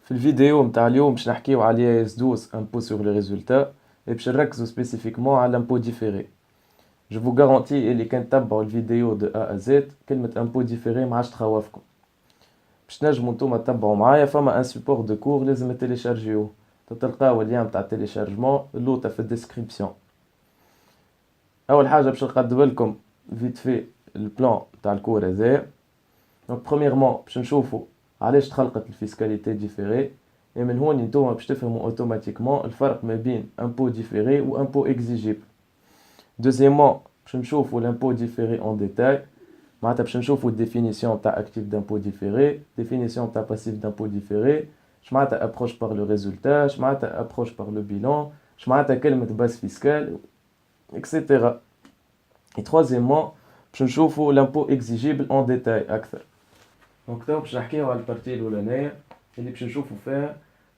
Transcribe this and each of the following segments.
في الفيديو متاع اليوم باش نحكيو على IAS 12 impôt sur les résultats et باش نركزو spécifiquement على l'impôt différé. Je vous garantis اللي كان تتبعوا الفيديو de A à Z كلمة impôt différé ما عادش تخوفكم. باش نجمو نتوما تتبعوا معايا فما ان سوبور دو كور لازم تيليشارجيوه، تلقاو اللين متاع التيليشارجمون اللوطة في الديسكريبسيون. اول حاجه باش نقدم لكم فيت في البلان تاع الكور هذا. دونك برومييرمون باش نشوفوا علاش تخلقت الفيسكاليتي ديفيري، et من هون نتوما باش تفهموا اوتوماتيكمون الفرق ما بين امبو ديفيري و امبو اكزيجيبل. دوزيامون باش نشوفوا لامبو ديفيري اون ديتاي، معناتها باش نشوفوا الديفينيسيون تاع اكتيف دامبو ديفيري، ديفينيسيون تاع باسيف دامبو ديفيري، اش معناتها ابروش بار لو ريزولتا، اش معناتها ابروش بار لو بيلون، اش معناتها كلمه باس فيسكال اكسيتيرا. Et troisièmement, باش نشوفوا l'impôt exigible en détail أكثر. دونك تو باش نحكيو على البارتي الأولانية اللي باش نشوفوا فيها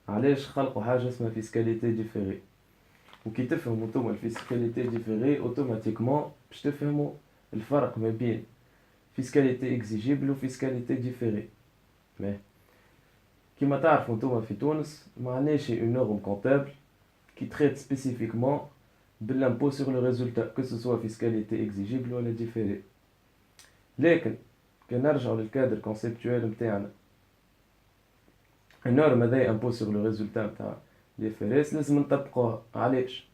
علاش خلقوا حاجة اسمها فيسكاليتي ديفيري. وكي تفهموا نتوما الفيسكاليتي ديفيري اوتوماتيكمون باش تفهموا الفرق ما بين فيسكاليتي اكزيجيبل و فيسكاليتي ديفيري. كيما تعرفوا نتوما في تونس ما عندناش اون نورم كونتابل qui traite spécifiquement de l'impôt sur le résultat, que ce soit fiscalité exigible ou différée. لكن كنرجعوا للكادر كونسيبتوال نتاعنا، النورم هذايا امبو سور لو ريزولتا نتاع لي فريس لازم نطبقوها. علاش؟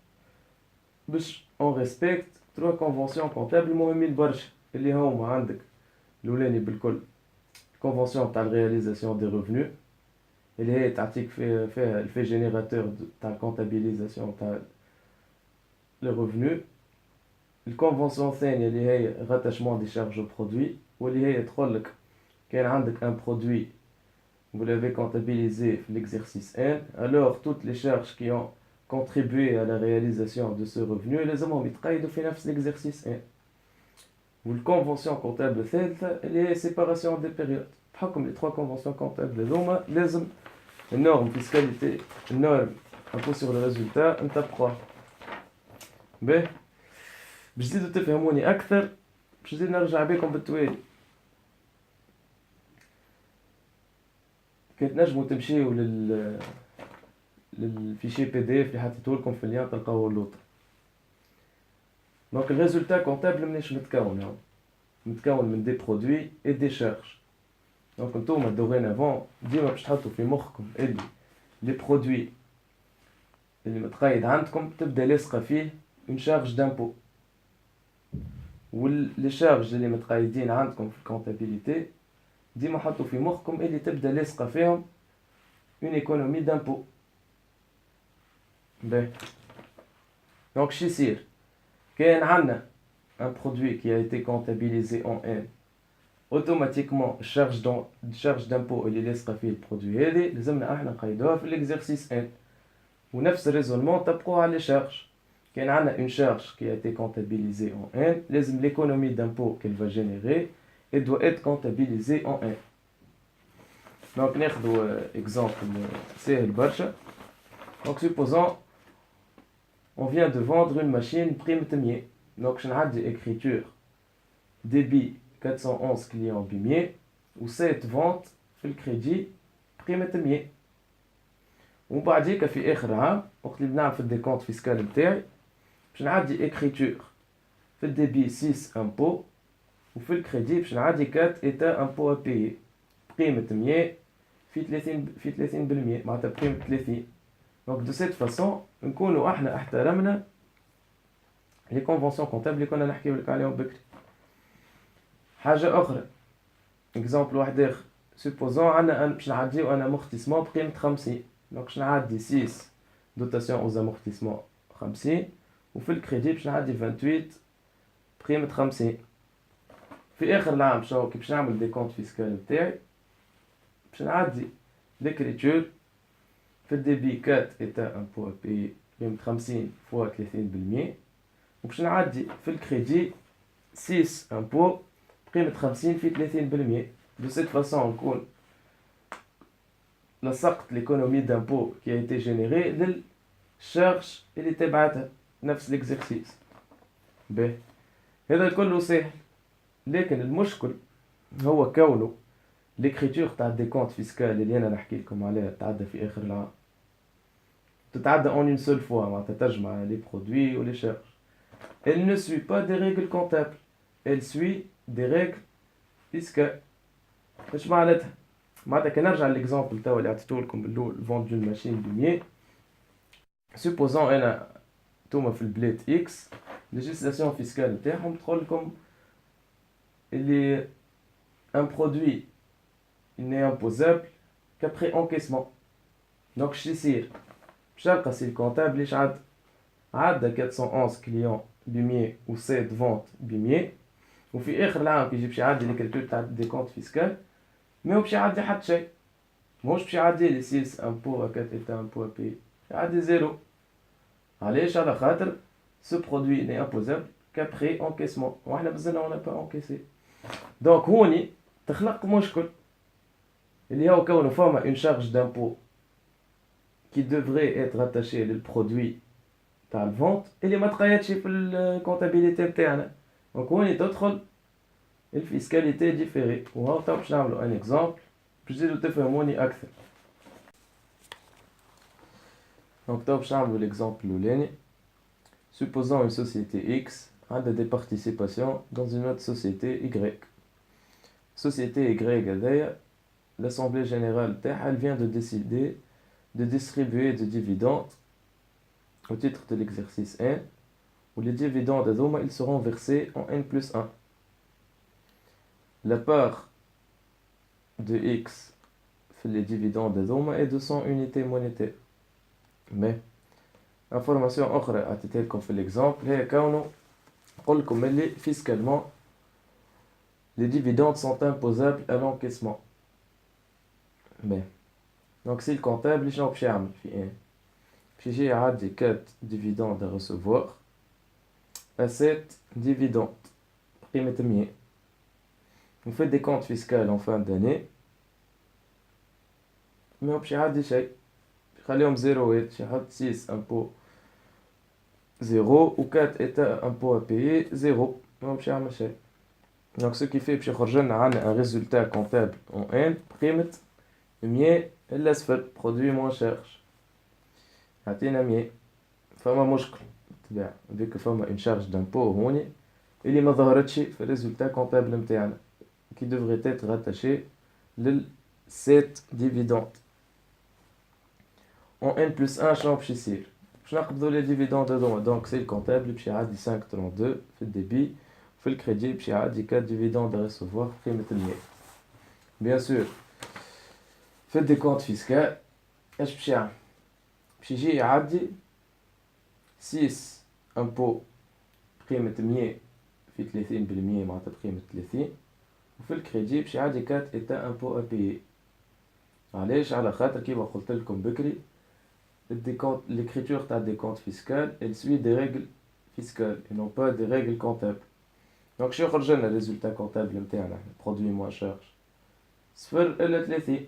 باش اون ريسبكت 3 كونفونسيون كونتابل مهمين برشا اللي هما عندك الاولاني بالكل الكونفونسيون تاع الرياليزاسيون دي ريفونو اللي هي تعطيك فيها الفي جينيراتور تاع الكونتابيليزاسيون تاع لي ريفونو. الكونفونسيون الثانيه اللي هي راتاشمون دي شارج او برودوي، واللي هي تقولك كان عندك ان برودوي vous l'avez comptabilisé في l'exercice 1, alors toutes les charges qui ont contribué à la réalisation de ce revenu لازمهم يتقيدوا في نفس l'exercice 1. والكونفونسيون كونتابل الثالثه اللي هي séparation des périodes. بحكم لي 3 كونفونسيون كونتابل هذوما لازم النورم فيسكاليتي النورم impôt sur le résultat نطبقوها. باهي باش تزيدوا تفهموني اكثر باش نزيد نرجع بكم بالتوالي. كنت نجموا تمشيو للفيشي PDF اللي حطيته لكم في اللين تلقاوه اللوطه. دونك الريزولتا كونتابل مناش متكون من دي برودوي اي دي شارج. دونك نتوما دوغينافون ديما باش تحطوا في مخكم اللي لي برودوي اللي متقيد عندكم تبدا لاصقه فيه اون شارج دامبو، واللي شارج اللي متقيدين عندكم في الكونتابيليتي ديما حطوا في مخكم اللي تبدا لاصقه فيهم اون ايكونومي دامبو. باهي دونك شي يصير كاين عندنا ان برودوي كي a été comptabilisé en N، اوتوماتيكمون الشارج دامبو اللي لاصقه فيه البرودوي هذه لازمنا احنا نقيدوها في l'exercice N. ونفس الريزولمون طبقوها على لي شارج. كاين عندنا une charge qui a été comptabilisée en N، لازم l'économie d'impôt qu'elle va générer elle doit être comptabilisée en N. Donc ناخذ exemple سهل برشا. Donc supposons on vient de vendre une machine prime 100. Donc باش نعدي écriture débit 411 clients ب 100 و 7 ventes في الكريدي prime 100. ومن بعديك في اخر عام وقت اللي بنعمل في الديكونت فيسكال نتاعي باش نعدي écriture في الديبي 6 impôt وفي الكريدي باش نعدي 4 état impôt à payer قيمة 100 في 30% معناتها بقيمة 30. دونك دو سيت فاسون نكونوا احنا احترمنا لي كونفونسيون كونتابل اللي كنا نحكيو لك عليهم بكري. حاجة أخرى اكزامبل واحد آخر، سوبوزون عندنا باش نعديو أنا امورتيسمون بقيمة 50. دونك باش نعدي 6 دوتاسيون أوز امورتيسمون 50 وفي الكريدي باش نعدي 28 بقيمة 50. في آخر العام كي باش نعمل دي كونت فيسكال نتاعي باش نعدي ليكريتور في الديبي 4 إيتا امبو بي بقيمة 50 فوا 30%، وباش نعدي في الكريدي 6 امبو بقيمة 50 في 30%. دو سيت فاسون نكون لصقت l'économie d'impôt qui a été générée للشارج اللي تبعتها نفس l'exercice. هذا الكل سهل، لكن المشكل هو كونه l'écriture تاع دي كونت فيسكال اللي انا نحكي لكم عليها تتعدى في اخر العام تتعدى en une seule fois معناتها تجمع les produits ou les charges. Elle ne suit pas des règles comptables, elle suit des règles fiscales. ايش معناتها؟ معناتها كي نرجع للاكزامبل توا اللي عطيته لكم بالاول فوند دون ماشين ب 100. سوبوزون انا توما في البلاد اكس ليجيسلاسيون فيسكال نتاعهم تقول لكم اللي ان برودوي il n'est imposable qu'après encaissement. Donc je يصير باش نلقى سي الكونتابل ليش عدى 411 كليون ب 100 و 7 فونت ب 100 وفي اخر العام كي يجي باش يعدي لي كالكول تاع دي كونت فيسكال ما هو باش يعدي حتى شيء ماهوش باش يعدي لي 6 امبو 4 ايتا امبو بي يعدي زيرو. علاش؟ على خاطر سو برودوي ني امبوزابل كابري انكيسمون وحنا مازلنا اون با انكيسي. دونك هوني تخلق مشكل اللي هو كونه فما اون شارج دامبو qui devrait être attaché للبرودوي تاع الفونت اللي ما تقيدش في الكونتابيليتي نتاعنا. دونك هوني تدخل الفيسكاليتي ديفيري وهاو تو باش نعملو ان اكزامبل باش تزيدو تفهموني اكثر. دونك تو باش نعملو ليكزامبل الاولاني. Supposons une société X a des participations dans une autre société Y. Société Y هذايا l'assemblée générale تاعها elle vient de décider de distribuer des dividendes au titre de l'exercice N où les dividendes هذوما ils seront versés en N plus 1. La part de X في les dividendes هذوما est de 100 unités monétaires. Mais information أخرى عطيتها لكم في l'exemple هي كونه نقول لكم اللي fiscalement les dividendes sont imposables à l'encaissement. Mais donc si le comptable شنو باش يعمل في ان باش يجي يعدي 4 dividendes à recevoir à 7 dividendes قيمة 100. On fait des comptes fiscaux en fin d'année ما باش يعدي شيء خليهم زيروات يحط 6 impôts 0 و 4 états impôts à payer 0 ما باش يعمل شيء. Donc ce qui fait باش يخرج لنا عندنا un résultat comptable en N بقيمة 100 الأسفل برودوي موان شارج عطينا 100. فما مشكل تباع فيك فما اون شارج دامبو هوني اللي ما ظهرتش في الريزولتا كونتابل نتاعنا كي دوفري تيتر راتاشي لل 7 ديفيدوند اون ان بلس 1. شنو باش يصير؟ باش نقبضوا لي ديفيدوند هذوما. دونك سي الكونتابل باش يعدي 5.32 في الديبي في الكريدي باش يعدي 4 ديفيدوند ريسيفوار قيمة 100. بيان سور في دي كونت فيسكال اش باش يعمل؟ باش يجي يعدي 6 امبو بقيمة 100 في 30% معناتها بقيمة 30 وفي الكريدي باش يعدي 4 ايتا امبو ابيي. علاش؟ على خاطر كيما قلت لكم بكري l'écriture تاع دي كونت فيسكال elle suit des règles fiscales et non pas des règles comptables. دونك شنو يخرج لنا الريزولتا كونتابل نتاعنا برودوي موان شارج 0 إلا 30.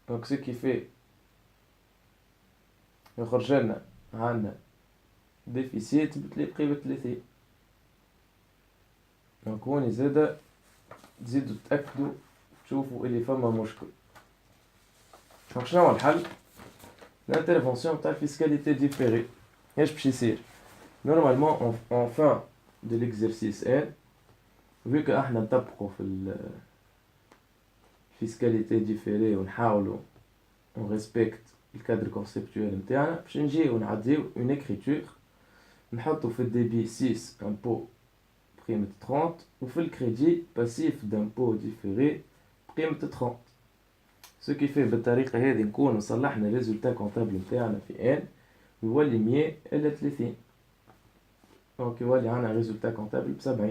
دونك سو كي في يخرج لنا عندنا ديفيسيت بقيمة 30. دونك هوني زادا تزيدو تأكدو تشوفو اللي فما مشكل. دونك شنو هو الحل؟ l'intervention تاع الفيسكاليتي ديفيري. اش باش يصير؟ نورمالمون en fin de l'exercice N vu que احنا نطبقو في الفيسكاليتي ديفيري ونحاولو on respecte الكادر كونسيبتوال نتاعنا باش نجيو نعديو اون اكريتور نحطو في الديبي 6 امبو بقيمة 30 وفي الكريدي باسيف دامبو ديفيري بقيمة 30. سو كي في بالطريقة هذه نكونو صلحنا الريزولتا كونتابل نتاعنا في ان ويولي 100 إلا 30. دونك يولي عنا ريزولتا كونتابل ب70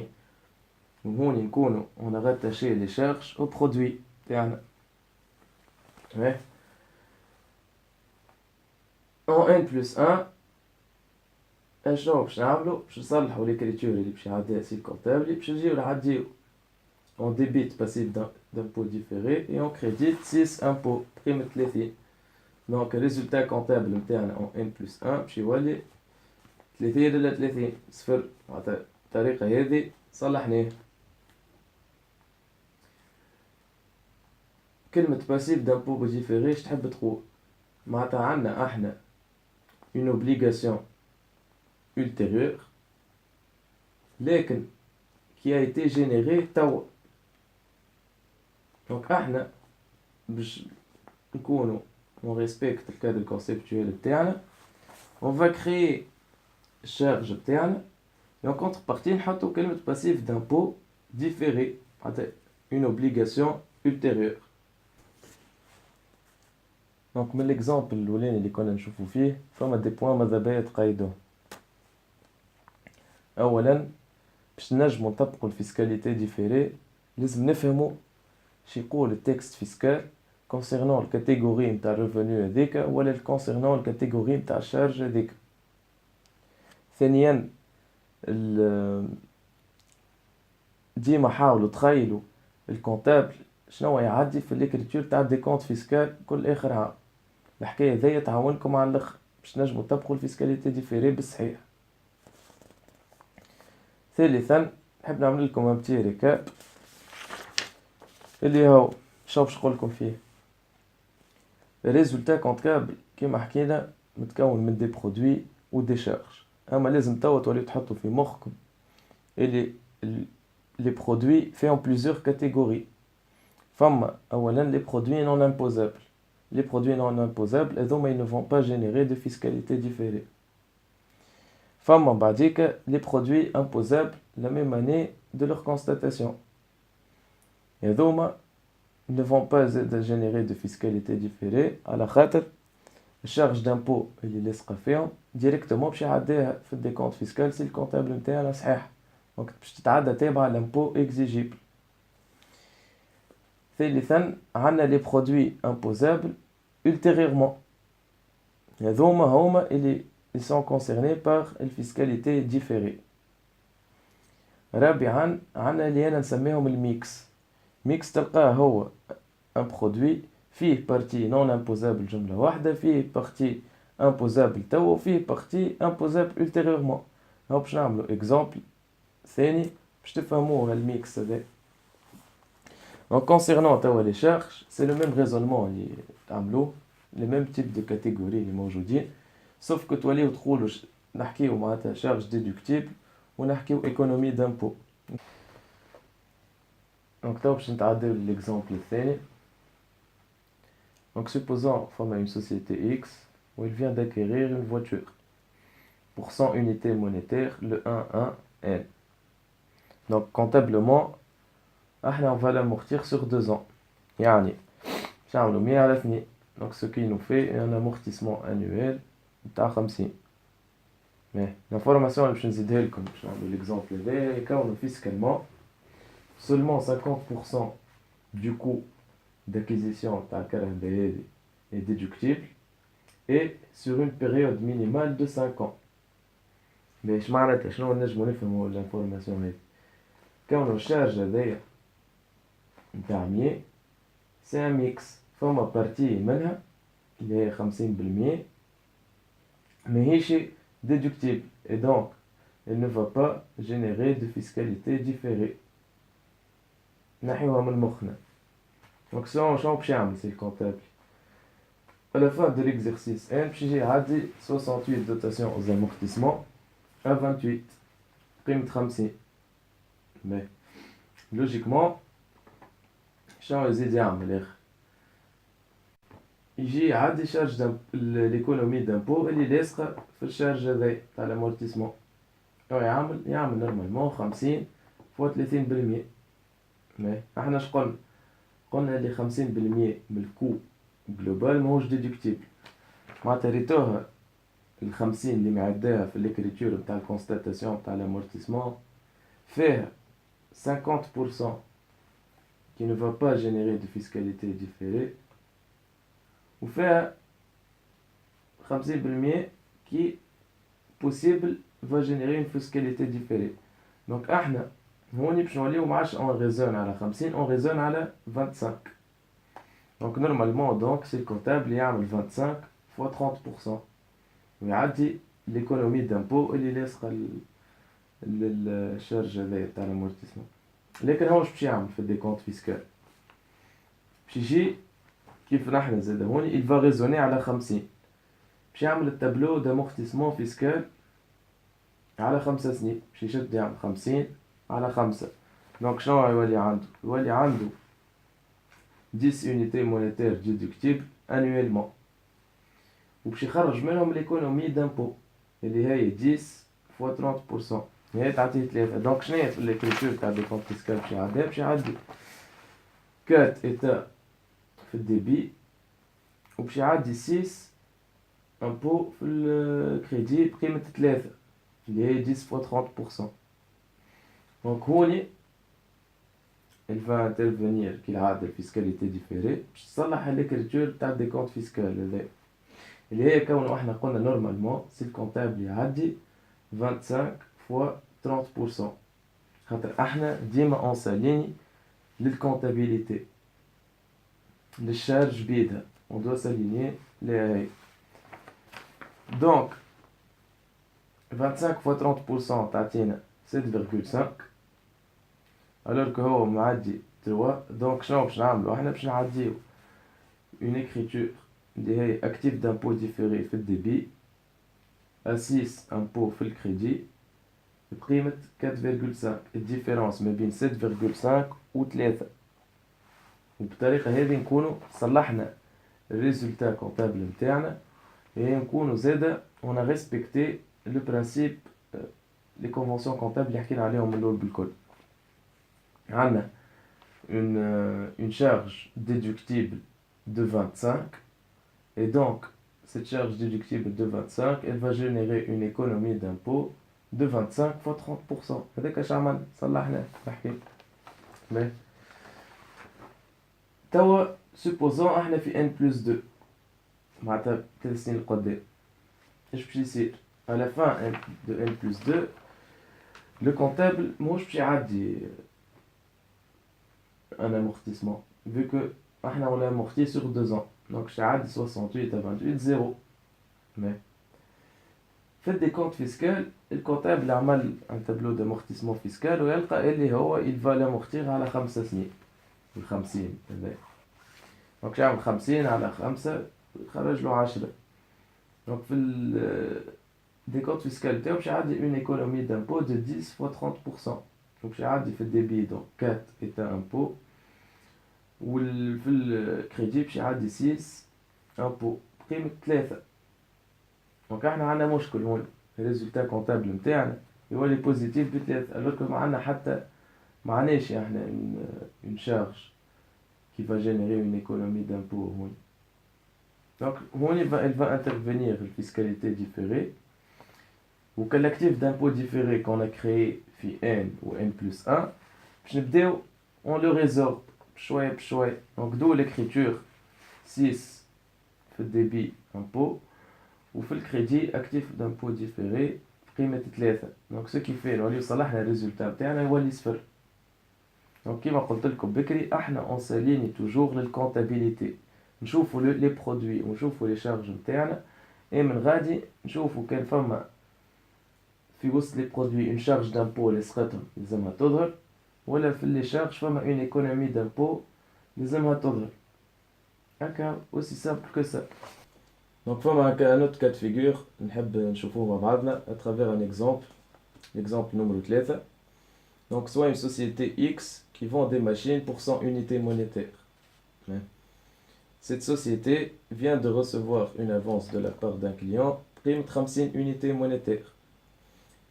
وهوني نكونو on a rattaché les charges au produit تاعنا. en n plus 1 اشنو باش نعملو؟ باش نصلحو ليكريتور اللي باش يعديها سي كونتابل باش نجيو نعديو on débite passif d'impôt différé et on crédite 6 impôts prime 30. donc résultat comptable نتاعنا en n plus 1 باش يولي 30 إلا 30 صفر. معناتها الطريقة هذه صلحناها. كلمة باسيف دامبو ديفيري اش تحب تقول؟ معناتها عندنا احنا une obligation ultérieure لكن qui a été générée توا. دونك احنا باش نكونوا on respecte le cadre conceptuel بتاعنا on va créer charge بتاعنا et en contrepartie نحطوا كلمة passif d'impôt différé معناتها une obligation ultérieure. دونك من l'exemple الأولاني اللي كنا نشوفوا فيه فما دي بوان ماذا بيا تقيدوه. أولا باش نجمو نطبقو الفيسكاليتي ديفيري لازم نفهمو شي يقول التكست فيسكال concernant الكاتيجوري نتاع الريفوني هذيك ولا concernant الكاتيجوري نتاع الشارج هذيك. ثانيا ديما حاولوا تخيلوا الكونتابل شنو يعدي في ليكريتور تاع دي كونت فيسكال كل اخر عام. الحكايه ذي تعاونكم على الاخر باش نجموا تطبقوا الفيسكاليتي ديفيري بالصحيح. ثالثا نحب نعمل لكم ان بتي ريكاب اللي هو شنو باش نقول لكم فيه. الريزولتا كونتابل كيما حكينا متكون من دي برودوي و دي شارج. اما لازم توا توليو تحطوا في مخكم اللي les produits faits en plusieurs catégories. فما اولا les produits non imposables. Les produits non imposables هذوما ils ne vont pas générer de fiscalité différée. فما بعديك les produits imposables la même année de leur constatation. هذوما ils ne vont pas générer de fiscalité différée على خاطر الشارج دامبو اللي لاصقه فيهم ديريكتومون باش يعديها في الديكونت فيسكال سي الكونتابل نتاعنا صحيح. دونك باش تتعدى تابعه لامبو اكزيجيبل. ثالثا عندنا لي برودوي امبوزابل ultérieurement. هذوما هما اللي ils sont concernés par الفيسكاليتي ديفيري. رابعا عندنا اللي انا نسميهم الميكس. ميكس تلقاه هو ان برودوي فيه بارتي نون امبوزابل جمله واحده فيه بارتي امبوزابل تو فيه بارتي امبوزابل ultérieurement. هاو باش نعملو اكزامبل ثاني باش تفهموه الميكس هذا. Donc concernant توا les charges c'est le même raisonnement اللي تعملوه les mêmes types de catégories اللي موجودين sauf que توليو تقولوا نحكيو معناتها charge déductible ونحكيو économie d'impôt. Donc توا باش نتعداو للإكزامبل الثاني. Donc supposons qu'on a une société X où il vient d'acquérir une voiture pour 100 unités monétaires le 1 N. Donc comptablement احنا on va l'amortir sur 2 ans. يعني باش نعملو 100 على 2. Donc ce qui nous fait un amortissement annuel تاع 50. Mais l'information اللي باش نزيدها لكم باش نعملو l'exemple هذايا يكونوا fiscalement seulement 50% du coût d'acquisition تاع الكرهبة هذي est déductible et sur une période minimale de 5 ans. باش معناتها شنو نجمو نفهمو الانفورماسيون هذي. كونوا الشارج هذايا نتاع 100 سي ان ميكس فما بارتي منها اللي هي 50% ماهيش déductible et donc elle ne va pas générer de fiscalité différée. نحيوها من مخنا. Donc شنو باش يعمل سي الكونتابل à la fin de l'exercice N باش يجي يعدي 68 dotations aux amortissements à 28 قيمة 50. Mais logiquement شنو يزيد يعمل اخر يجي يعدي شارج ليكونومي دامبو اللي لاصقه في الشارج هذا تاع الامورتيسمون. او يعمل نورمالمون 50 فوا 30%. مي احنا اش قلنا اللي 50% من الكو جلوبال ماهوش ديدكتيبل. معناتها ريتوها ال 50 اللي معداها في ليكريتور تاع الكونستاتاسيون تاع الامورتيسمون فيها 50% qui ne va pas générer de fiscalité différée ou faire 50% qui possible va générer une fiscalité différée. Donc احنا هوني باش نوليو معاش on raisonne على 50 on raisonne على 25. Donc normalement donc c'est le comptable يعمل 25 fois 30% ويعدي l'économie d'impôt اللي لاصقه للشارج هذايا تاع الامورتيسمون. لكن هو باش يعمل في الديكونت فيسكال باش يجي كيف نحن زاد هوني il va raisonner على 50 باش يعمل التابلو دامورتيسمون فيسكال على 5 سنين باش يشد يعمل 50 على 5 دونك شنو يولي عنده؟ يولي عنده 10 unités monétaires déductibles annuellement وباش يخرج منهم l'économie d'impôt اللي هي 10 fois 30% هي تعطيه 3 دونك شنو هي في l'écriture تاع دي كونت فيسكال باش يعدي 4 états في الديبي وباش يعدي 6 impôt في الكريدي بقيمة 3 اللي هي 10 fois 30%. دونك هوني il va intervenir كالعادة الفيسكاليتي ديفيري باش تصلح l'écriture تاع دي كونت فيسكال اللي هي كونه احنا قلنا نورمالمون سي الكونتابل يعدي 25 fois 30% خاطر احنا ديما اونساليني للكونتابيليتي للشارج بيدها on doit s'aligner ليها هي دونك 25 fois 30% تعطينا 7,5 alors que هو معدي 3 دونك شنو باش نعملو احنا باش نعديو une écriture اللي هي actif d'impôt différé في الديبي à 6 impôt في الكريدي بقيمة 4,5 الديفيرونس ما بين 7,5 و 3 وبالطريقة هذه نكونو صلحنا الريزولتا كونتابل نتاعنا et نكونو زادا on a respecté le principe les conventions comptables اللي حكينا عليهم من الأول بالكل عندنا une charge déductible de 25 et donc cette charge déductible de 25 elle va générer une économie d'impôt de 25 fois 30% هذاك اش عمل صلحنا نحكي باهي توا supposons احنا في n plus 2 معناتها 3 سنين القدام اش باش يصير à la fin de n plus 2 le comptable ماهوش باش يعدي un amortissement vu que احنا on l'a amorti sur 2 ans donc باش يعدي 68 à 28 0 mais في الديكونت فيسكال الكونتابل عمل ان تابلو دامورتيسمون فيسكال ويلقى اللي هو il va l'amortir على 5 سنين ال 50 هذا دونك يعمل 50 على 5 يخرج له 10 دونك في الديكونت فيسكال تاعو باش يعدي اون ايكونومي دامبو دو 10 فوا 30% دونك باش يعدي في الديبي دونك 4 ايتا امبو وفي الكريدي باش يعدي 6 امبو بقيمة 3 دونك احنا عندنا مشكل هون الريزولتا كونتابل نتاعنا يولي بوزيتيف ب3 alors que ما عندنا حتى معناش احنا une charge qui va générer une économie d'impôt هون donc هون elle va intervenir la fiscalité différée ou que l'actif d'impôt différé qu'on a créé في n ou n plus 1 باش نبداو on le résorbe بشوية بشوية donc d'où l'écriture 6 في الديبي impôt وفي الكريدي اكتيف دامبو ديفيري قيمة 3 دونك سو كي في نوليو صلحنا الريزولتا بتاعنا يولي صفر دونك كيما قلت لكم بكري احنا اون ساليني توجور للكونتابيليتي نشوفوا لي برودوي ونشوفوا لي شارج نتاعنا اي من غادي نشوفوا كان فما في وسط لي برودوي اون شارج دامبو اللي سقطهم لازمها تظهر ولا في لي شارج فما اون ايكونومي دامبو لازمها تظهر هكا اوسي سامبل كو سا Donc, فما un autre cas de figure نحب نشوفوه مع بعضنا à travers un exemple. L'exemple numéro 3. Donc, soit une société X qui vend des machines pour 100 unités monétaires. Cette société vient de recevoir une avance de la part d'un client, prime 50 unités monétaires.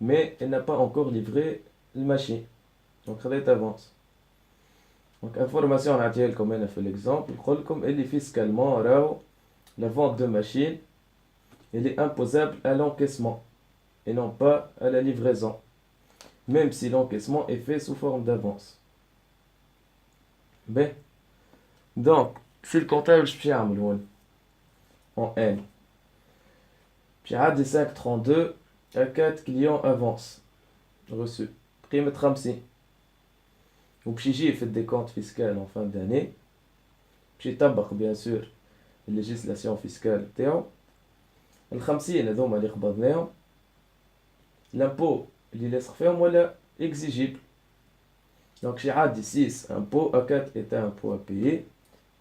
Mais elle n'a pas encore livré la machine. Donc, خذت avance. Donc, information نعطيها لكم أنا في l'exemple. نقول لكم اللي fiscalement راهو la vente de machines, elle est imposable à l'encaissement et non pas à la livraison, même si l'encaissement est fait sous forme d'avance. Ben, donc, si le comptable je vais en N, j'ai des 5,32 à 4 clients avance reçus, prime 50. Ou j'ai fait des comptes fiscaux en fin d'année, j'ai tabac bien sûr. الليجيسلاسيون فيسكال تاعو ال50 هذوما اللي قبضناهم لامبو اللي لاصق فيهم ولا اكزيجيبل دونك شي عادي 6 امبو ا 4 ايتا امبو ا بايي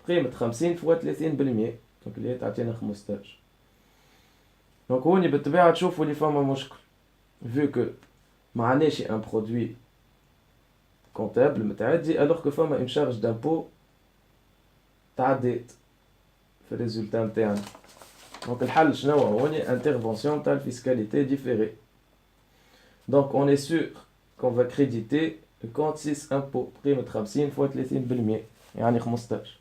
قيمة 50 فوا 30%، دونك اللي هي تعطينا 15. دونك هوني بالطبيعة تشوفوا اللي فما مشكل، vu que معناش ان برودوي كونتابل متعدي الوغ كو فما اون شارج دامبو تعديت في الريزولتا نتاعنا. دونك الحل شنو هو هوني؟ انترفونسيون تاع الفيسكاليتي ديفيري. دونك اون اي سور كون فا كريديتي الكونت 6 امبو بقيمة 50 فوا 30%، يعني 15.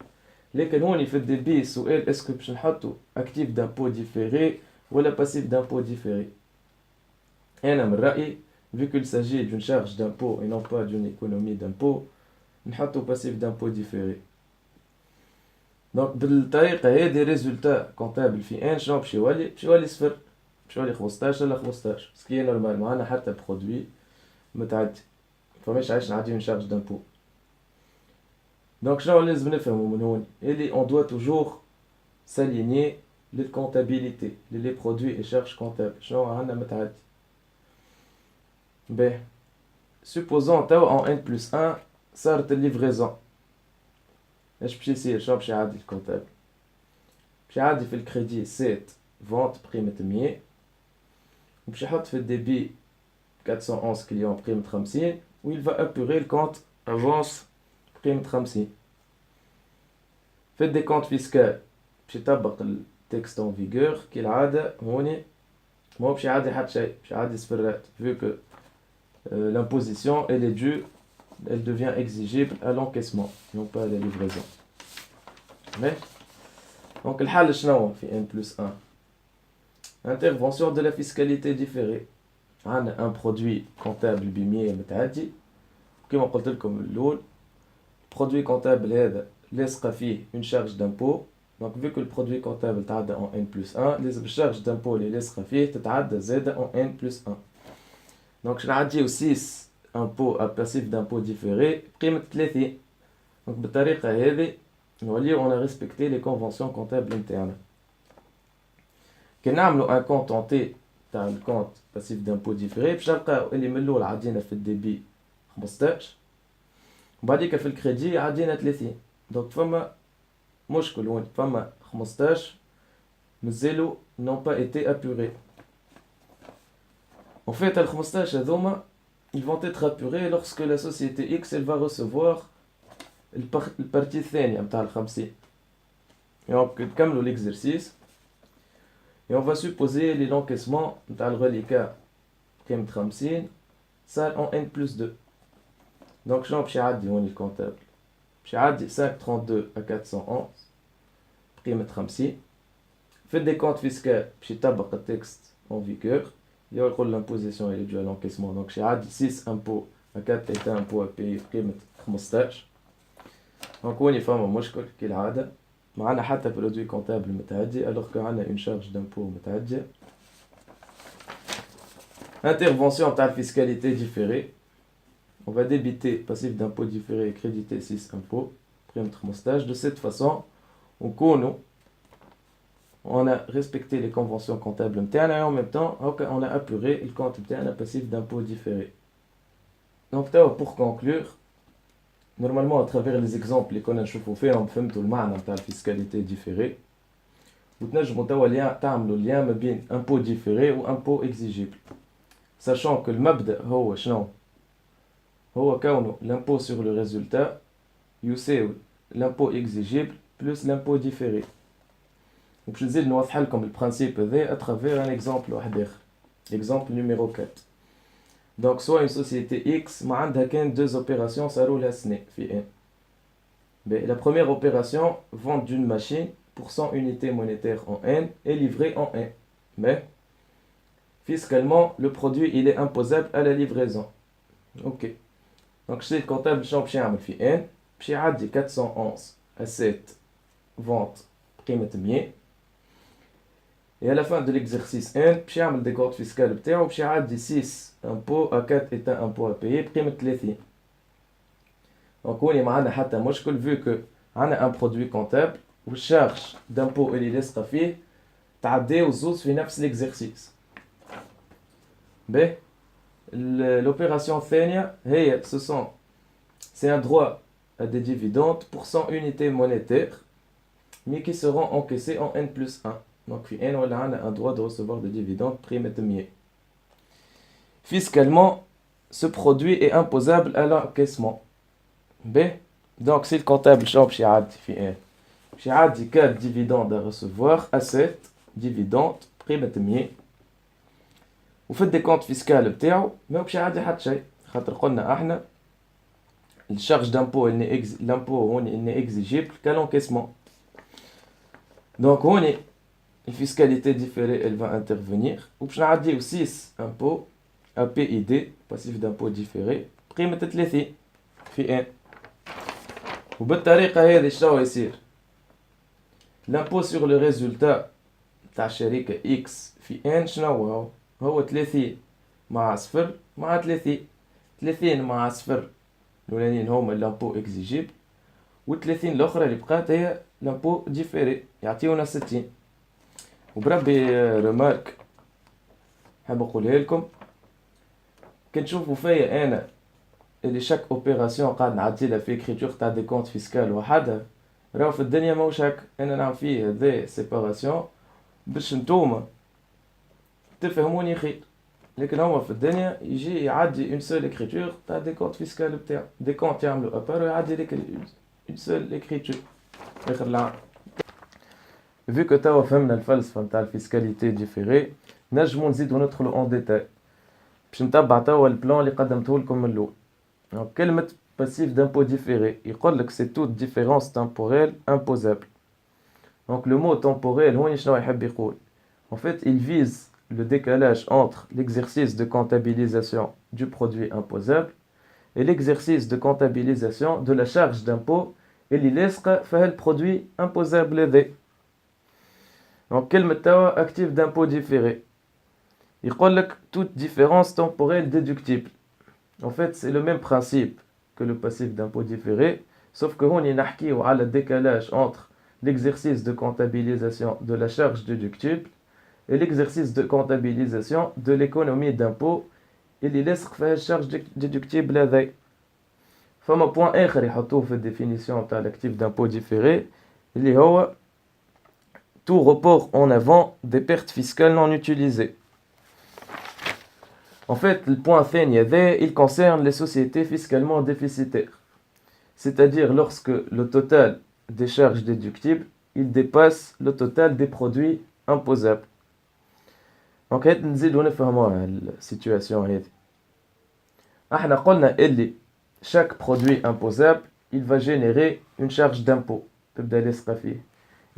لكن هوني في الديبي السؤال اسكو باش نحطو اكتيف دامبو ديفيري ولا باسيف دامبو ديفيري. انا من رأيي vu qu'il s'agit d'une charge d'impôt et non pas d'une économie d'impôt نحطو باسيف دامبو ديفيري. دونك بالطريقة هذه ريزولتا كونتابل في ان شنو باش يولي؟ باش يولي صفر، باش يولي 15 على 15 سكي نورمال. معنا حتى برودوي متعدي فماش عايش نعدي اون شارج دامبو. دونك شنو لازم نفهمو من هون؟ اللي on doit toujours s'aligner للكونتابيليتي لي برودوي اي شارج كونتابل. شنو عندنا متعدي؟ باهي supposons توا en n+1 صارت الليفغيزون. اش باش يصير؟ شنو باش يعدي الكونتابل؟ باش يعدي في الكريدي 7 فونت بقيمة 100، وباش يحط في الديبي 411 كليون بقيمة 50، و il va apurer الكونت افونس بقيمة 50. في الديكونت فيسكال باش يطبق التكست اون فيغور كالعادة. هوني مو باش يعدي حتى شيء، باش يعدي صفرات vu que l'imposition elle est due, elle devient exigible à l'encaissement non pas à la livraison. Mais donc الحل شنو في n+1؟ intervention de la fiscalité différée. عندنا un produit comptable ب100 متعدي كما قلت لكم الاول. produit comptable هذا لاصقه فيه une charge d'impôt. donc vu que le produit comptable تعدى en n+1 لازم الشارج دامبو اللي لاصقه فيه تتعدى زاده en n+1. دونك نعديو 6 امبو ا باسيف دامبو ديفيري بقيمة 30. دونك بالطريقة هذه نوليو اون ريسبكتي لي كونفونسيون كونتابل نتاعنا. كي نعملو ان كونت اونتي تاع الكونت باسيف دامبو ديفيري باش نلقاو اللي من الاول عدينا في الديبي 15 وبعديك في الكريدي عدينا 30. دونك فما مشكل وين فما 15 مازالو نون با ايتي ابوري. En fait, les 15 هذوما ils vont être apurés lorsque la société X elle va recevoir البارتي الثانية متاع ال 50. Donc نكملو l'exercice et on va supposer les l'encaissement متاع الغليكا قيمة 50 صار en n+2. donc شنو باش يعدي هوني الكونتابل؟ باش يعدي 532 à 411 بقيمة 50. في الديكونت فيسكال باش يطبق التكست en vigueur. Il y a l'imposition elle est due à l'encaissement. Donc j'ai dit 6 impôts à 4 états impôts à payer قيمة 15. Donc هوني فما مشكل كالعادة. معنا حتى برودوي كونتابل متعدي alors que عندنا une charge d'impôt متعدية. Intervention تاع fiscalité différée. On va débiter passif d'impôt différé et créditer 6 impôts قيمة 15. De cette façon on a respecté les conventions comptables et en même temps on a apuré le compte passif d'impôt différé. Donc pour conclure, normalement à travers les exemples qu'on a chauffé on fait tout le monde la fiscalité différée. وتنجموا توا تعملوا لien ما بين impôt différé ou impôt exigible, sachant que le مبدأ هو شنو؟ هو كونه l'impôt sur le résultat يساوي l'impôt exigible plus l'impôt différé. باش نزيد نوضح لكم البرانسيب هذا اترافير ان اكزامبل واحد اخر. اكزامبل نيميرو 4. دونك سوا اون سوسيتي اكس ما عندها كان دوز اوبيراسيون صاروا لها سنه في ان. La première opération, vente d'une machine pour 100 unités monétaires en N est livrée en N. Mais fiscalement, le produit il est imposable à la livraison. Ok. Donc je sais le comptable شنو باش يعمل في N باش يعدي 411 à 7 ventes قيمة 100. Et à la fin de l'exercice 1, باش يعمل décompte fiscal بتاعو باش يعدي 6 impôts à 4 états impôts à payer بقيمة 30. Donc هوني ما عندنا حتى مشكل vu que عندنا un produit comptable والشارج d'impôt اللي لاصقة فيه تعديو الزوز في نفس l'exercice. باهي l'opération الثانية هي c'est un droit à des dividendes pour 100 unités monétaires mais qui seront encaissés en N plus 1. Donc, on a un droit de recevoir des dividendes prime et fiscalement, ce produit est imposable à l'encaissement. B. Donc, si le comptable change chez Ad, chez Ad, 4 dividendes à recevoir, à 7 dividendes prime et vous faites des comptes fiscaux بتاعو ما بشي عادي حتى شيء خاطر قلنا احنا الشارج d'impôt l'impôt هوني il n'est exigible qu'à l'encaissement. Donc هوني une fiscalité différée elle va intervenir وباش نعديو 6 impôts à PID passif d'impôt différé قيمة 30 في 1 وبالطريقة هذه شنو يصير l'impôt sur le résultat تاع شركة X في N شنو هو 30 مع صفر مع 30 مع صفر الأولانيين هما لامبو اكزيجيبل و30 الأخرى اللي بقات هي لامبو ديفيري يعطيونا 60 وبربي رمارك حاب نقولها لكم كي تشوفوا فيا أنا اللي شاك اوبيراسيون قاعد نعديلها في اكريتور تاع دي كونت فيسكال وحدها راهو في الدنيا ماهوش هكا أنا نعمل فيه هذا سيباراسيون باش نتوما تفهموني خير لكن هما في الدنيا يجي يعدي اون سول اكريتور تاع دي كونت فيسكال بتاعو دي كونت يعملوا ابار ويعدي لك اون سول اكريتور اخر العام. Vu que توا فهمنا الفلسفه نتاع الفيسكاليتي ديفيري نجمو نزيدو ندخلو اون ديتاي باش نتبع توا البلان اللي قدمته لكم من الاول. دونك كلمه باسيف دامبو ديفيري يقول لك سي توت ديفيرونس تمبوريل امبوزابل. دونك لو مو تمبوريل هوني شنو يحب يقول en fait il vise le décalage entre l'exercice de comptabilisation du produit imposable et l'exercice de comptabilisation de la charge d'impôt اللي لاصقة فيها البرودوي imposable هذا. Donc كلمة توا actif d'impôt différé يقول لك toute différence temporelle déductible. En fait c'est le même principe que le passif d'impôt différé sauf que هوني نحكيو على décalage entre l'exercice de comptabilisation de la charge déductible et l'exercice de comptabilisation de l'économie d'impôt اللي لاصق فيها الشارج ديدكتيبل هذايا. فما بوان اخر يحطوه في الديفينيسيون تاع الاكتيف دامبو ديفيري اللي هو tout report en avant des pertes fiscales non utilisées. En fait le point الثاني هذا il concerne les sociétés fiscalement déficitaires, c'est-à-dire lorsque le total des charges déductibles il dépasse le total des produits imposables. Donc هاد نزيدو نفهموها السيتواسيون هذه. احنا قلنا اللي chaque produit imposable il va générer une charge d'impôt تبدا لاصقه فيه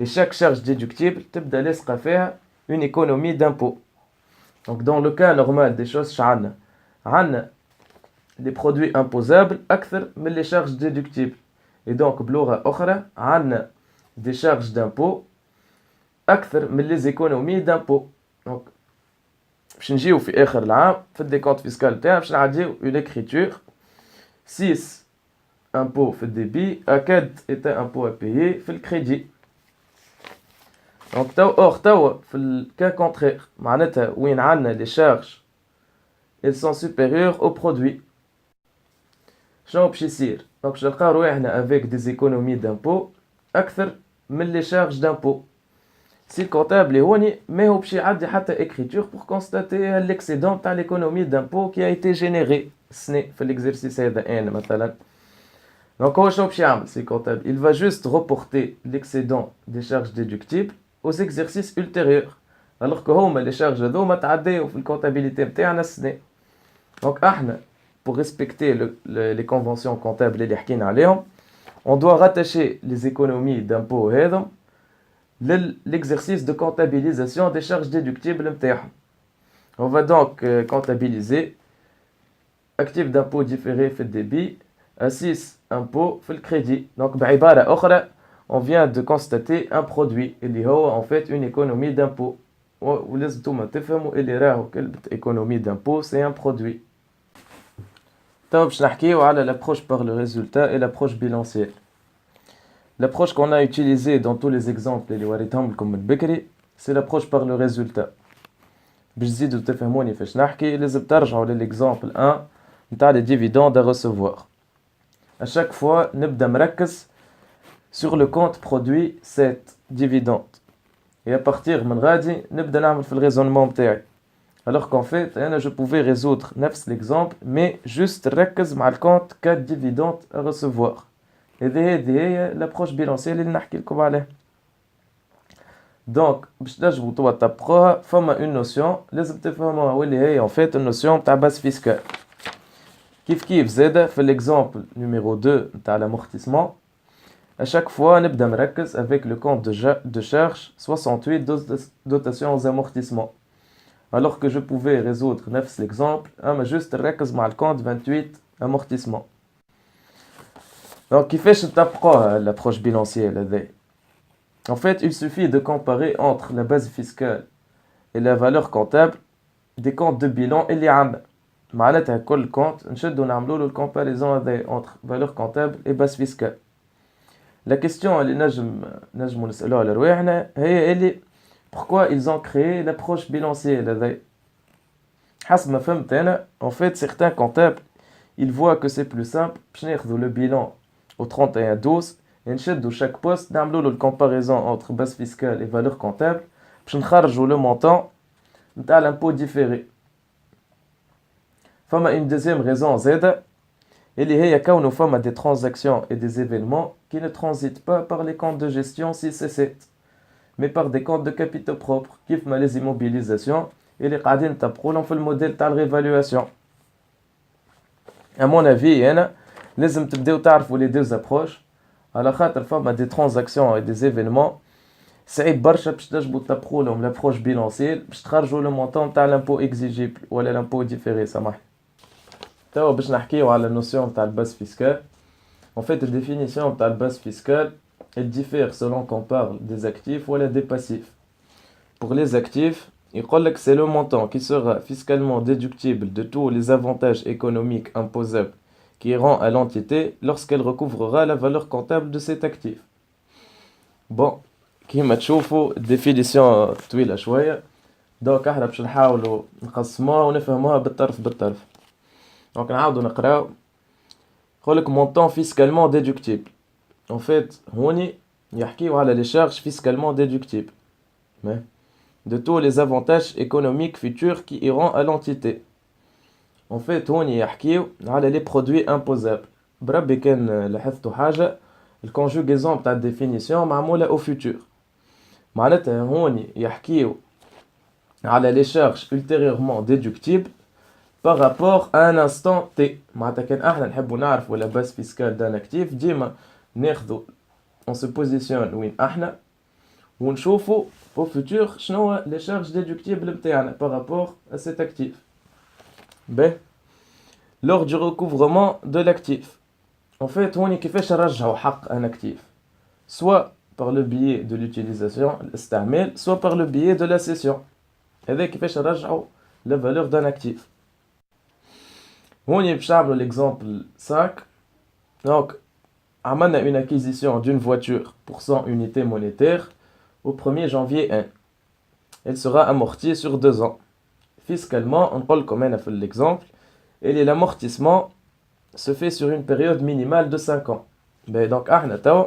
et chaque charge déductible تبدا لاصقه فيها une économie d'impôt. Donc dans le cas normal des choses شعنا عندنا les produits imposables أكثر من les charges déductibles et donc بلغة أخرى عندنا des charges d'impôt أكثر من les économies d'impôt. Donc باش نجيو في اخر العام في الديكونت فيسكال تاعنا باش نعديو اون اكريتور 6 impôts في الديبي اكاد ايتا impôt à payer في الكريدي. دونك توا في الكا كونترير معناتها وين عندنا لي شارج elles sont supérieures au produit شنو باش يصير دونك باش نلقاو رواحنا avec des économies d'impôt اكثر من لي شارج d'impôt. Si le comptable est هوني ما هو باش يعدي حتى écriture pour constater l'excédent تاع l'économie d'impôt qui a été généré السنة في l'exercice هذا ان مثلا. Donc هو شنو باش يعمل سي comptable il va juste reporter l'excédent des charges déductibles aux exercices ultérieurs alors que هما les charges هذوما تعداو في الكونتابيليتي نتاعنا السنة. Donc احنا pour respecter les conventions comptables اللي حكينا عليهم on doit rattacher les économies d'impôt هذم l'exercice de comptabilisation des charges déductibles نتاعهم. On va donc comptabiliser actif d'impôt différé في الديبي à 6 impôts في الكريدي. Donc بعبارة أخرى on vient de constater un produit اللي هو en fait une économie d'impôt ولازم نتوما تفهموا اللي راهو كلمة économie d'impôt c'est un produit. توا باش نحكيو على l'approche par le résultat et l'approche bilancielle. L'approche qu'on a utilisée dans tous les exemples اللي وريتهم لكم من بكري c'est l'approche par le résultat. باش تزيدوا تفهموني فاش نحكي لازم ترجعوا للإكزامبل 1 نتاع les dividendes à recevoir. À chaque fois نبدا مركز sur le compte produit 7 dividende. Et à partir من غادي نبدأ نعمل في الريزونمون بتاعي. Alors qu'en fait, je pouvais résoudre نفس l'exemple, mais juste نركز مع الكونت 4 dividendes à recevoir. هذه هي l'approche bilancielle اللي نحكي لكم عليها. Donc, باش تنجموا توا تطبقوها فما une notion لازم تفهموها واللي هي en fait une notion تاع base fiscale. كيف زاده في l'exemple numéro 2 تاع l'amortissement. À chaque fois, نبدأ مركز avec le compte de charge 68 dotation aux amortissements. Alors que je pouvais résoudre نفس l'exemple, أما juste نركز مع le compte 28 amortissement. Donc, كيفاش نطبقوها l'approche bilancielle هذه؟ En fait, il suffit de comparer entre la base fiscale et la valeur comptable des comptes de bilan اللي عندنا. معناتها كل compte نشدو نعملو له comparaison هذه entre valeur comptable et base fiscale. La question اللي نجمو نسألوها على رواحنا هي اللي pourquoi ils ont créé l'approche bilancielle هذه. حسب ما فهمت أنا en fait certains comptables ils voient que c'est plus simple باش ناخذو le bilan au 31/12 et نشدو chaque poste نعملو له comparaison entre base fiscale et valeur comptable باش نخرجو le montant نتاع l'impôt différé. فما une deuxième raison زادة اللي هي كونه فما des transactions et des événements qui ne transitent pas par les comptes de gestion 6 et 7 mais par des comptes de capitaux propres كيف ما les immobilisations اللي قاعدين نطبقولهم في الموديل تاع الريفالواسيون. à mon avis أنا لازم تبداو تعرفوا les deux approches على خاطر فما des transactions et des événements صعيب برشا باش تجبوا تطبقولهم l'approche bilancielle باش تخرجوا le montant تاع l'impôt exigible ولا l'impôt différé. سامحني توا باش نحكيو على النوسيون تاع الباس فيسكال. En fait, la définition de la base fiscale, elle diffère selon qu'on parle des actifs ou des passifs. Pour les actifs, il dit que c'est le montant qui sera fiscalement déductible de tous les avantages économiques imposables qui iront à l'entité lorsqu'elle recouvrera la valeur comptable de cet actif. Bon, كيما تشوفوا définition طويلة شوية. donc احنا باش نحاولوا نقسموها ونفهموها بالطرف. donc نعاودوا نقراو. يقول لك montant fiscalement déductible. En fait, هوني يحكيو على les charges fiscalement déductibles. Mais de tous les avantages économiques futurs qui iront à l'entité. En fait, هوني يحكيو على les produits imposables. بربي كان لاحظتوا حاجة الconjugaison بتاع définition معمولة au futur. معناتها هوني يحكيو على les charges ultérieurement déductibles par rapport à un instant T. معناتها كان احنا نحبوا نعرفوا la base fiscale d'un actif ديما ناخذوا on se positionne وين احنا ونشوفوا au futur شنو les charges déductibles بتاعنا par rapport à cet actif. B. Lors du recouvrement de l'actif. En fait, هوني كيفاش نرجعوا حق un actif soit par le biais de l'utilisation الاستعمال soit par le biais de la cession. هذا كيفاش نرجعوا la valeur d'un actif. هوني باش نعملوا l'exemple 5. Donc عملنا une acquisition d'une voiture pour 100 unités monétaires au 1er janvier 1. Elle sera amortie sur 2 ans. Fiscalement, on parle comme في l'exemple, et l'amortissement se fait sur une période minimale de 5 ans. Ben, donc احنا توا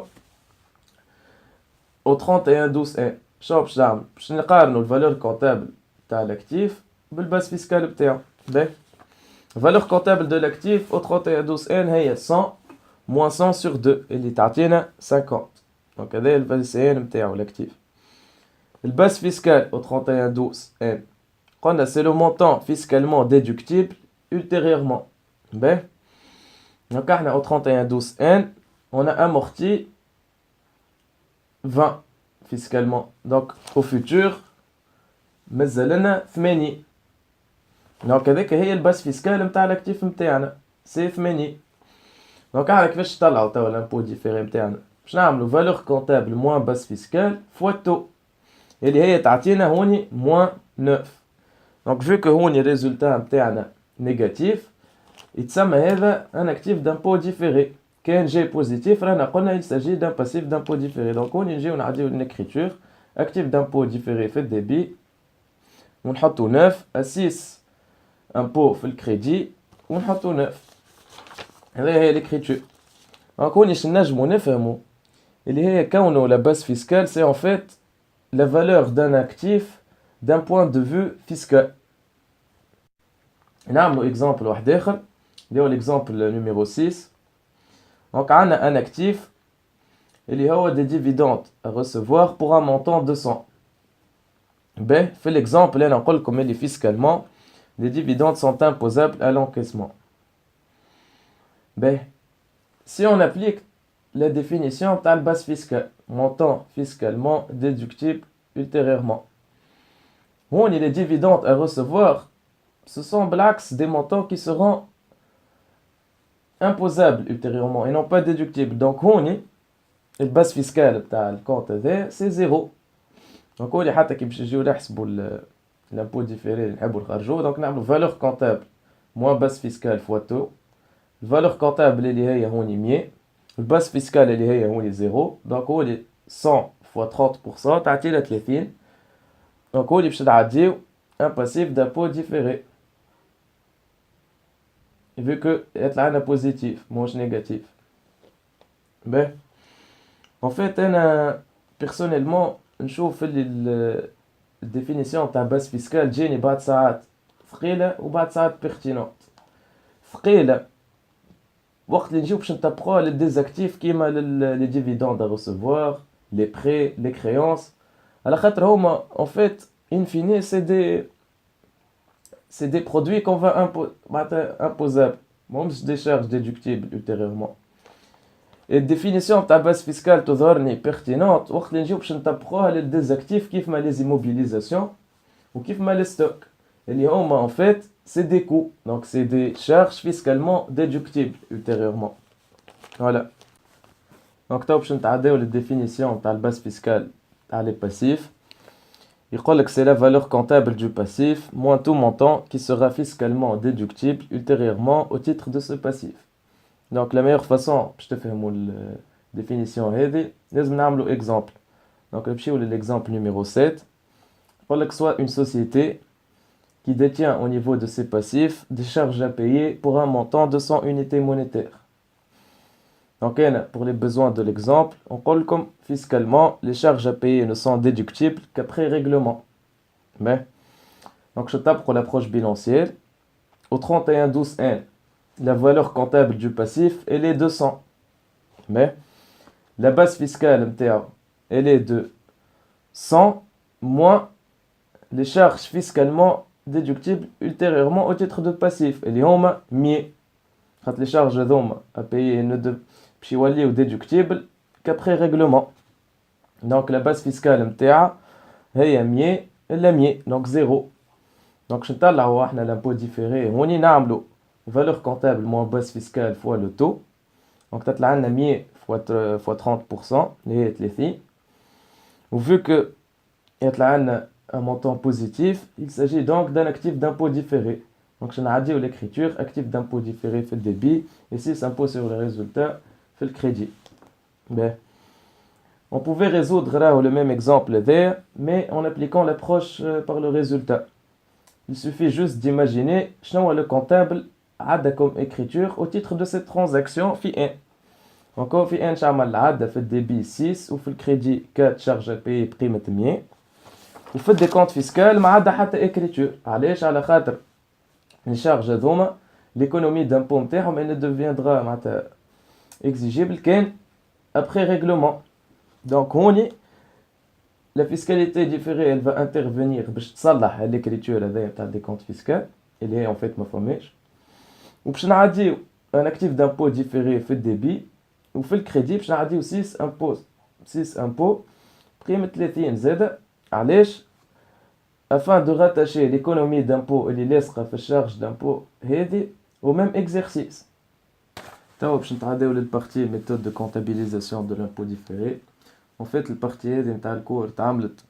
au 31/12/1 شنو باش نعمل؟ باش نقارنوا الفالور كونتابل تاع الاكتيف بالباس فيسكال بتاعو. Ben, valeur comptable de l'actif au 31/12/1 هي 100 moins 100 sur 2 اللي تعطينا 50. Donc هذا الفالسيان نتاعو l'actif. Le base fiscale au 31/12/1 قلنا c'est le montant fiscalement déductible ultérieurement. Ben, donc احنا au 31/12/1 on a amorti 20 fiscalement. Donc au futur مازالنا 80. Donc هذيك هي الباس فيسكال نتاع الاكتيف نتاعنا سي 80. دونك احنا كيفاش نطلعوا توا لامبو ديفيري نتاعنا؟ باش نعملوا فالور كونتابل موان باس فيسكال فوا تو اللي هي تعطينا هوني موان 9. دونك فيو كو هوني الريزولتا نتاعنا نيجاتيف يتسمى هذا ان اكتيف دامبو ديفيري. كان جاي بوزيتيف رانا قلنا il s'agit d'un passif d'impôt différé. دونك هوني نجيو نعديو للإكريتور اكتيف دامبو ديفيري في الديبي ونحطو 9 à 6 impôt في الكريدي ونحطو 9. هذه هي l'écriture. دونك هوني نجمو نفهمو La base fiscale, c'est en fait la valeur d'un actif d'un point de vue fiscal. نعملوا exemple واحد آخر اللي هو l'exemple numéro 6. Donc عندنا un actif اللي هو des dividendes à recevoir pour un montant de 100. Ben, fait l'exemple اللي نقول لكم اللي fiscalement les dividendes sont imposables à l'encaissement. Ben, si on applique la définition de la base fiscale, montant fiscalement déductible ultérieurement. On les dividendes à recevoir, ce sont l'axe des montants qui seront imposables ultérieurement et non pas déductibles. Donc, on est la base fiscale de le compte c'est 0. Donc, on est حتى كي باش نجيو نحسبوا l'impôt différé اللي نحبوا نخرجوه. Donc, نعملوا valeur comptable moins base fiscale fois taux. Valeur comptable اللي هي هوني 100. الباس فيسكال اللي هي هو لي 0. دونك هو لي 100 fois 30% تعطينا 30. دونك هو اللي باش نعديو ان باسيف دابو ديفيري vu que يطلع لنا بوزيتيف موش نيجاتيف. باهي en fait انا personnellement نشوف اللي الديفينيسيون تاع باس فيسكال تجيني بعد ساعات ثقيله وبعد ساعات بيرتينونت. ثقيله وقت اللي نجيو باش نطبقوها للديزاكتيف كيما لي ديفيدوند ا ريسيفوار لي بري لي كريونس على خاطر هما en fait in fine c'est des produits qu'on va imposables ماهمش des charges déductibles ultérieurement. et définition تاع base fiscale تظهرني pertinente وقت اللي نجيو باش نطبقوها للديزاكتيف كيف ما les immobilisations وكيف ما les stocks اللي هما en fait c'est des coûts, donc c'est des charges fiscalement déductibles ultérieurement. Voilà. Donc, tu as la définition de la base fiscale les passifs. Il dit que c'est la valeur comptable du passif moins tout montant qui sera fiscalement déductible ultérieurement au titre de ce passif. Donc, la meilleure façon, je te fais la définition, c'est un exemple. Donc, l'exemple numéro 7. Il dit que soit une société qui détient au niveau de ses passifs des charges à payer pour un montant de 100 unités monétaires. Donc, pour les besoins de l'exemple, on colle comme fiscalement, les charges à payer ne sont déductibles qu'après règlement. Mais, donc je tape pour l'approche bilancielle. Au 31-12-1, la valeur comptable du passif, elle est de 100. Mais, la base fiscale, elle est de 100 moins les charges fiscalement déductibles ultérieurement au titre de passif. Et les hommes, les charges à payer ne sont déductibles qu'après règlement. Donc la base fiscale est donc 0. Donc je vais l'impôt différé. On y a valeur comptable moins base fiscale fois le taux. Donc tu as 100 fois 30%. Vu que il y a un montant positif, il s'agit donc d'un actif d'impôt différé. Donc je vais dire l'écriture, actif d'impôt différé fait le débit, et 6 impôt sur le résultat fait le crédit. Ben, on pouvait résoudre là le même exemple there, mais en appliquant l'approche par le résultat. Il suffit juste d'imaginer le comptable a comme écriture au titre de cette transaction phi 1. Encore phi 1 fait le débit 6 ou fait le crédit 4 charges à payer prime 100. وفي des comptes fiscaux ما عدا حتى écriture. علاش؟ على خاطر les charges هذوما l'économie d'impôt نتاعهم elle ne deviendra معناتها exigible qu'en après règlement. Donc هوني la fiscalité différée elle va intervenir باش تصلح l'écriture هذايا تاع des comptes fiscaux اللي هي en fait ما فماش. وباش نعديو un actif d'impôt différé في الديبي وفي الكريدي باش نعديو 6 impôts prime 30 زاده. علاش؟ afin de rattacher l'économie d'impôt et les لاصقة في charge d'impôt هذه au même exercice. توا باش نتعداو للبارتي méthode de comptabilisation de l'impôt différé. En fait البارتي هذه نتاع الكور تعملت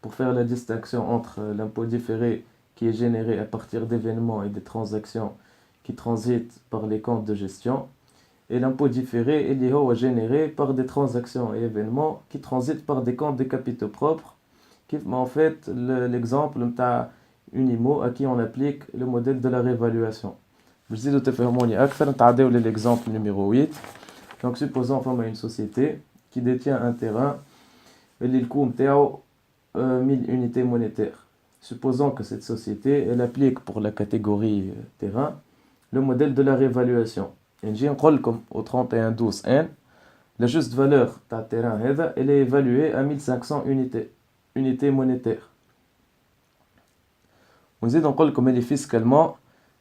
pour faire la distinction entre l'impôt différé qui est généré à partir d'événements et des transactions qui transitent par les comptes de gestion et l'impôt différé اللي هو généré par des transactions et événements qui transitent par des comptes de capitaux propres. En fait, l'exemple de Unimo à qui on applique le modèle de la réévaluation. Je vais vous faire l'exemple numéro 8. Donc, supposons qu'on a une société qui détient un terrain et le coût نتاعو 1000 unités monétaires. Supposons que cette société elle applique pour la catégorie terrain le modèle de la réévaluation. نجي نقول لكم au 31/12 N la juste valeur تاع terrain هذا elle est évaluée à 1500 unités monétaires. ونزيد نقول لكم اللي fiscalement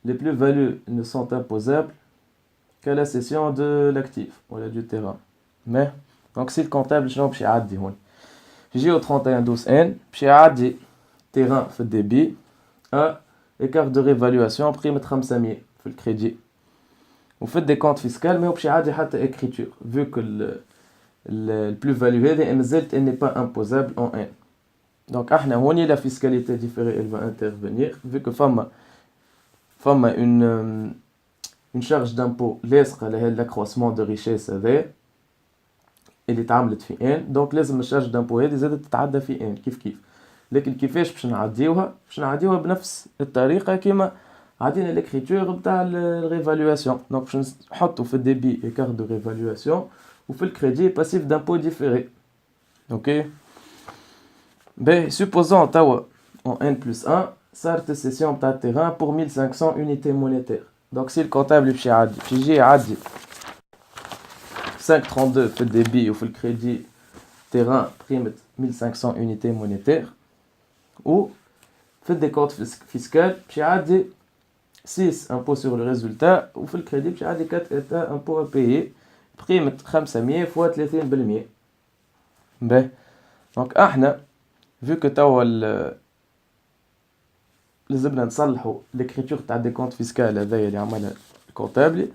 les plus-values ne sont imposables qu'à la cession de l'actif ولا du terrain. Mais donc si le comptable شنو باش يعدي هون يجي au 31/12 N باش يعدي terrain في الديبي à écart de réévaluation قيمة 500 في الكريدي وفي des comptes fiscales mais باش يعدي حتى écriture vu que le plus-value هذه مازالت elle n'est pas imposable en N. Donc احنا هوني la fiscalité différée elle va intervenir vu que فما une charge d'impôt لاصقة على هذا l'accroissement de richesse هذا اللي تعملت في N. donc لازم الشارج دامبو هذه زادت تتعدى في N كيف لكن كيفاش باش نعديوها بنفس الطريقة كيما عدينا l'écriture بتاع الريفالواسيون. donc باش نحطو في الديبي écart de réévaluation وفي الكريدي passif d'impôt différé. ok ben supposons توا en N+1 صارت السيسيون بتاع التيران pour 1500 unités monétaires. donc si le comptable باش يجي يعدي 5,32 في الديبي وفي الكريدي terrain قيمة 1500 unités monétaires ou في الديكونت فيسكال باش يعدي 6 impôt sur le résultat وفي الكريدي باش يعدي 4 états impôt à payer بقيمة 500 فوا 30%. باهي دونك احنا vu que توا لازمنا نصلحوا l'écriture تاع الديكونت فيسكال هذايا اللي عملها الكونتابلي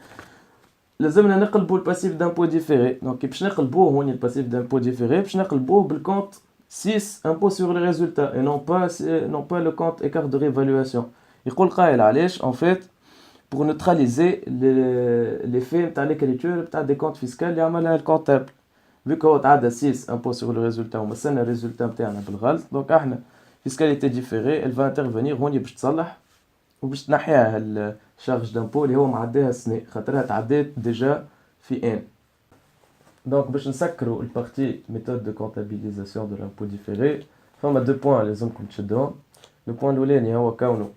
لازمنا نقلبوا الباسيف دامبو ديفيري. دونك باش نقلبوه هوني الباسيف دامبو ديفيري باش نقلبوه بالكونت 6 impôt sur le résultat et non pas le compte écart de réévaluation. يقول قائل علاش en fait pour neutraliser l'effet نتاع l'écriture نتاع des comptes fiscaux اللي عملها الكونتابل vu que هو تعدى 6 impôt sur le résultat ومسنا الريزولتا نتاعنا بالغلط. دونك احنا fiscalité différée elle va intervenir هوني باش تصلح وباش تنحيها الشارج دامبو اللي هو معداها السنة خاطرها تعدات ديجا في N. donc باش نسكروا البارتي méthode de comptabilisation de l'impôt différé فما deux points لازمكم تشدوهم. le point الأولاني هو كونه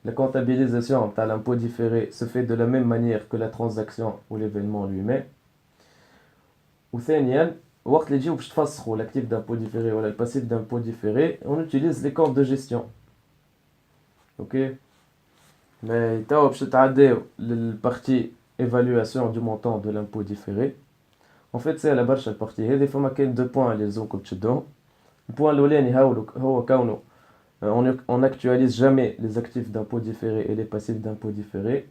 la comptabilisation تاع l'impôt différé se fait de la même manière que la transaction ou l'événement lui-même. وثانيا وقت اللي تجيو باش تفسخوا l'actif d'impôt différé ولا le passif d'impôt différé on utilise les comptes de gestion. ok mais توا باش تعداو للبارتي évaluation du montant de l'impôt différé. en fait c'est على برشا البارتي هذه فما كاين دو بوين اللي لازمكم تشدوهم. البوين الاولاني هو كونه on n'actualise jamais les actifs d'impôt différé et les passifs d'impôt différé.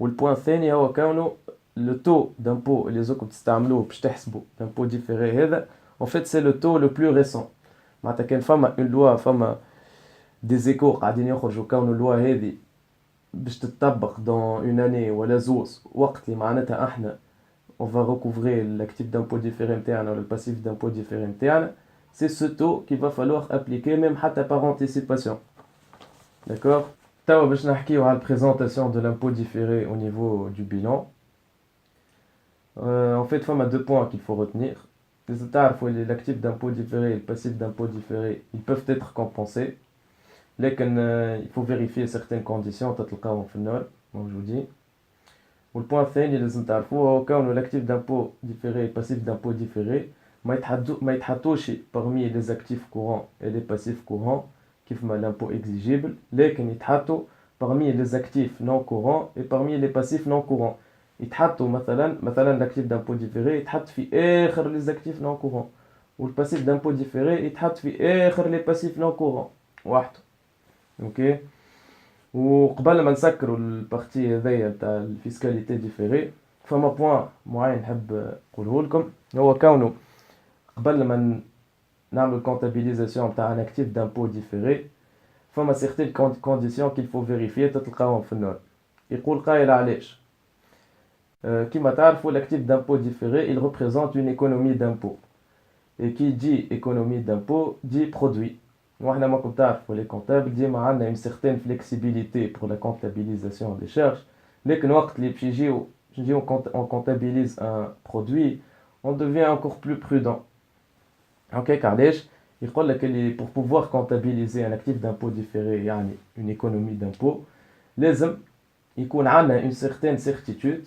والبوين الثاني هو كونه le taux d'impôt اللي لازمكم تستعملوه باش تحسبوا l'impôt différé هذا en fait c'est le taux le plus récent. معناتها كان فما une loi فما des échos قاعدين يخرجوا كونه اللوا هذه باش تطبق dans une année ولا زوز وقت اللي معناتها احنا on va recouvrer l'actif d'impôt différé نتاعنا ولا le passif d'impôt différé نتاعنا. c'est ce taux qu'il va falloir appliquer même حتى par anticipation. d'accord توا باش نحكيو على présentation de l'impôt différé au niveau du bilan. en fait فما deux points qu'il faut retenir. لازم تعرفوا l'actif d'impôt différé et le passif d'impôt différé ils peuvent être compensés لكن il faut vérifier certaines conditions تلقاهم في النور موجودين. والبوان الثاني لازم تعرفوه هو كونه l'actif d'impôt différé et passif d'impôt différé ما يتحطوش parmi les actifs courants et les passifs courants كيف ما l'impôt exigible لكن يتحطوا parmi les actifs non courants et parmi les passifs non courants. يتحطوا مثلا l'actif d'impôt différé يتحط في آخر les actifs non courants والpassif d'impôt différé يتحط في آخر les passifs non courants واحد. اوكي وقبل ما نسكروا البارتي هذيا تاع الفيسكاليتي ديفيري فما بوين معين نحب نقوله لكم هو كونه قبل ما نعملوا الكونتابيليزاسيون تاع ان اكتيف دامبو ديفيري فما سيغتين كونديسيون كيل فو فيريفيي تلقاهم في النور. يقول قائل علاش كيما تعرفوا l'actif d'impôt différé il représente une économie d'impôt et qui dit économie d'impôt dit produit. وإحنا ماكم تعرفوا les comptables ديما عندنا une certaine flexibilité pour la comptabilisation des charges. لكن وقت اللي باش نجيو on comptabilise un produit on devient encore plus prudent. Ok, علاش يقول لك اللي pour pouvoir comptabiliser un actif d'impôt différé يعني une économie d'impôt لازم يكون عندنا une certaine certitude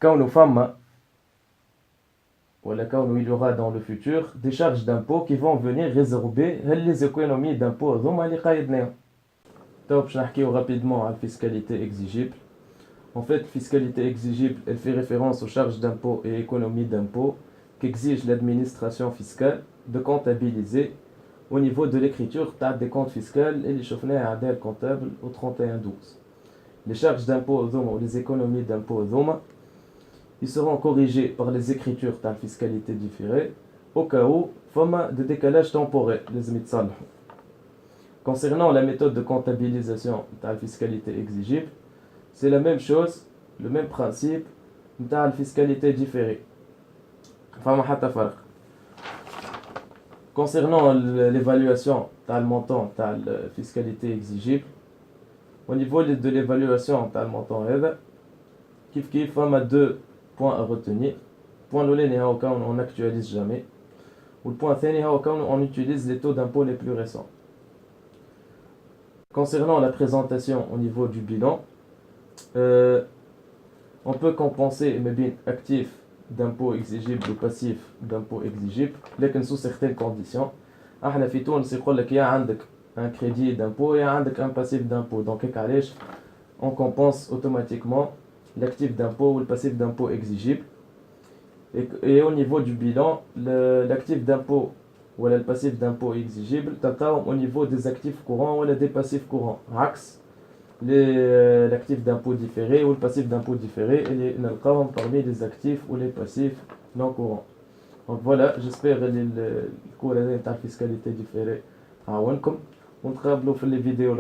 كونه فما ولا كونه il y aura dans le futur des charges d'impôt qui vont venir résorber les économies d'impôt هذوما اللي قايدناهم. تو باش نحكيو rapidement على fiscalité exigible. En fait, fiscalité exigible, elle fait référence aux charges d'impôt et économies d'impôt qu'exige l'administration fiscale de comptabiliser au niveau de l'écriture des comptes fiscaux et les chauffeurs à des comptables au 31-12. Les charges d'impôt ou les économies d'impôt ils seront corrigés par les écritures de la fiscalité différée au cas où forme de décalage temporel les médecins. Concernant la méthode de comptabilisation de la fiscalité exigible, c'est la même chose, le même principe de la fiscalité différée. Concernant l'évaluation du montant de la fiscalité exigible, au niveau de l'évaluation du montant, il y a deux points à retenir. Le point numéro 1, on n'actualise jamais. Ou le point numéro 2, on utilise les taux d'impôt les plus récents. Concernant la présentation au niveau du bilan, on peut compenser mes biens actifs d'impôt exigible ou passifs d'impôt exigible, mais sous certaines conditions. احنا في تونس يقول لك يا عندك un crédit d'impôt et عندك un passif d'impôt. Donc on compense automatiquement l'actif d'impôt ou le passif d'impôt exigible. Et au niveau du bilan, l'actif d'impôt ou le passif d'impôt exigible, au niveau des actifs courants ou des passifs courants. Axe, l'actif d'impôt différé ou le passif d'impôt différé, et parmi les actifs ou les passifs non courants. Donc voilà, j'espère que le cours de la fiscalité différée. On se retrouve dans les vidéos.